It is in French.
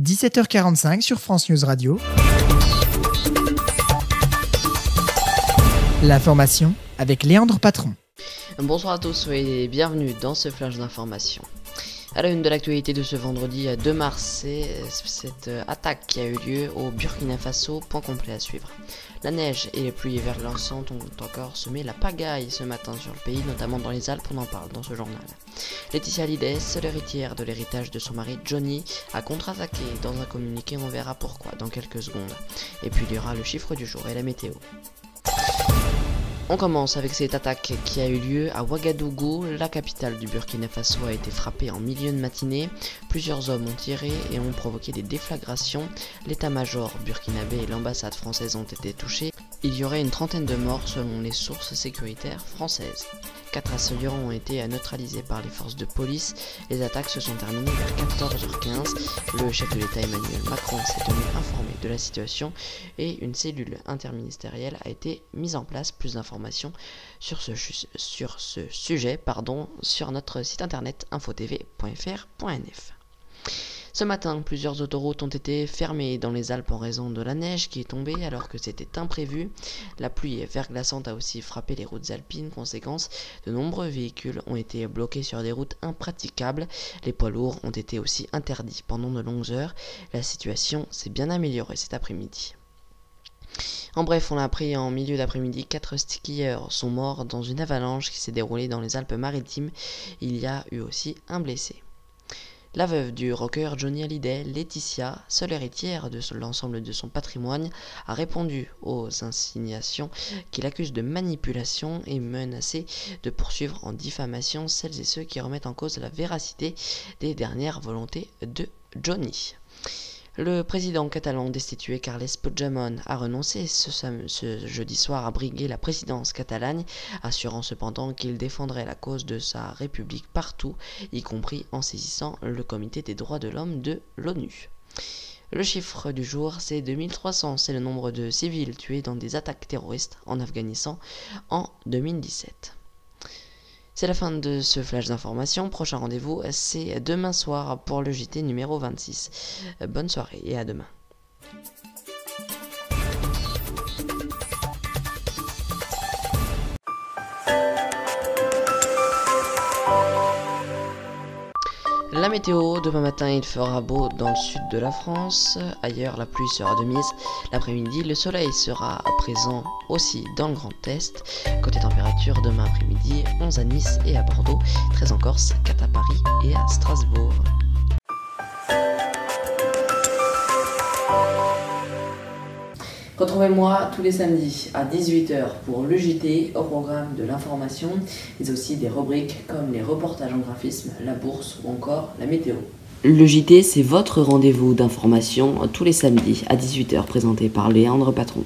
17h45 sur France News Radio. L'information avec Léandre Patron. Bonsoir à tous et bienvenue dans ce flash d'information. À la une de l'actualité de ce vendredi 2 mars, c'est cette attaque qui a eu lieu au Burkina Faso, point complet à suivre. La neige et les pluies verglaçantes ont encore semé la pagaille ce matin sur le pays, notamment dans les Alpes, on en parle dans ce journal. Laetitia Hallyday, seule héritière de l'héritage de son mari Johnny, a contre-attaqué dans un communiqué, on verra pourquoi dans quelques secondes. Et puis il y aura le chiffre du jour et la météo. On commence avec cette attaque qui a eu lieu à Ouagadougou, la capitale du Burkina Faso a été frappée en milieu de matinée. Plusieurs hommes ont tiré et ont provoqué des déflagrations. L'état-major burkinabé et l'ambassade française ont été touchés. Il y aurait une trentaine de morts selon les sources sécuritaires françaises. 4 assaillants ont été neutralisés par les forces de police. Les attaques se sont terminées vers 14h15. Le chef de l'État Emmanuel Macron s'est tenu informé de la situation et une cellule interministérielle a été mise en place. Plus d'informations sur ce sujet sur notre site internet infotv.fr.nf. Ce matin, plusieurs autoroutes ont été fermées dans les Alpes en raison de la neige qui est tombée alors que c'était imprévu. La pluie verglaçante a aussi frappé les routes alpines. Conséquence, de nombreux véhicules ont été bloqués sur des routes impraticables. Les poids lourds ont été aussi interdits pendant de longues heures. La situation s'est bien améliorée cet après-midi. En bref, on l'a appris en milieu d'après-midi, 4 skieurs sont morts dans une avalanche qui s'est déroulée dans les Alpes-Maritimes. Il y a eu aussi un blessé. La veuve du rocker Johnny Hallyday, Laetitia, seule héritière de l'ensemble de son patrimoine, a répondu aux insinuations qu'il accuse de manipulation et menacé de poursuivre en diffamation celles et ceux qui remettent en cause la véracité des dernières volontés de Johnny. Le président catalan destitué Carles Puigdemont a renoncé ce jeudi soir à briguer la présidence catalane, assurant cependant qu'il défendrait la cause de sa République partout, y compris en saisissant le Comité des droits de l'homme de l'ONU. Le chiffre du jour, c'est 2300, c'est le nombre de civils tués dans des attaques terroristes en Afghanistan en 2017. C'est la fin de ce flash d'information. Prochain rendez-vous, c'est demain soir pour le JT numéro 26. Bonne soirée et à demain. La météo, demain matin il fera beau dans le sud de la France, ailleurs la pluie sera de mise. L'après-midi le soleil sera présent aussi dans le Grand Est. Côté température, demain après-midi 11 à Nice et à Bordeaux, 13 en Corse, 4 à Paris et à Strasbourg. Retrouvez-moi tous les samedis à 18h pour le JT, au programme de l'information, mais aussi des rubriques comme les reportages en graphisme, la bourse ou encore la météo. Le JT, c'est votre rendez-vous d'information tous les samedis à 18h, présenté par Léandre Patron.